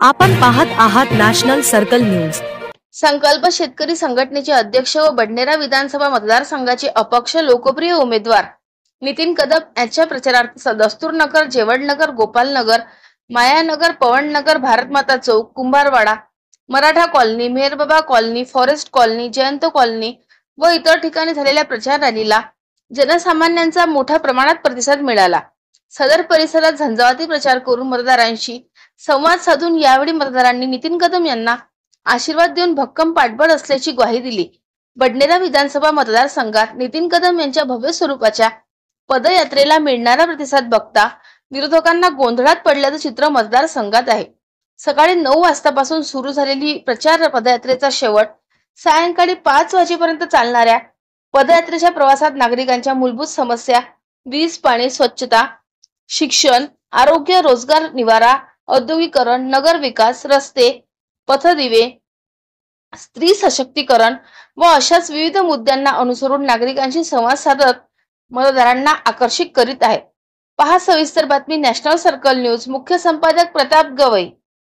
आपण पाहत आहात नॅशनल सर्कल न्यूज। संकल्प शेतकरी संघटनेचे अध्यक्ष व बडनेरा विधानसभा मतदारसंघाचे अपक्ष लोकप्रिय उमेदवार नितीन कदम यांच्या प्रचारार्थ Dasturnagar, Jewadnagar, Gopalnagar, Mayanagar, Pavannagar, Bharatmata Chowk, Kumbharwada, Maratha colony, Meherbaba colony, forest colony, Jayant colony व इतर ठिकाणी झालेल्या प्रचार रॅलीला जनसामान्यांचा मोठ्या प्रमाणात प्रतिसाद मिळाला। सदर परिसरात झंझावाती प्रचार करून मतदारांशी संवाद साधून यावेळी मतदारांनी नितीन कदम यांना आशीर्वाद देऊन भक्कम पाठबळ असल्याची ग्वाही दिली। बडनेरा विधानसभा मतदारसंघात नितीन कदम यांच्या भव्य स्वरूपाच्या पदयात्रेला मिळणारा प्रतिसाद बघता विरोधकांना गोंधळात पडल्याचं चित्र मतदारसंघात आहे। सकाळी 9 वाजतापासून सुरू झालेली प्रचार पदयात्रेचा शेवट सायंकाळी 5 वाजेपर्यंत चालणाऱ्या पदयात्रेच्या प्रवासात नागरिकांच्या मूलभूत समस्या, वीज, पाणी, स्वच्छता, शिक्षण, आरोग्य, रोजगार, निवारा, औद्योगिकरण, नगर विकास, रस्ते, पथदिवे, स्त्री सशक्तीकरण व अशाच विविध मुद्द्यांना अनुसरून नागरिकांशी संवाद साधत मतदारांना आकर्षित करीत आहे। पहा सविस्तर बातमी नॅशनल सर्कल न्यूज। मुख्य संपादक प्रताप गवई।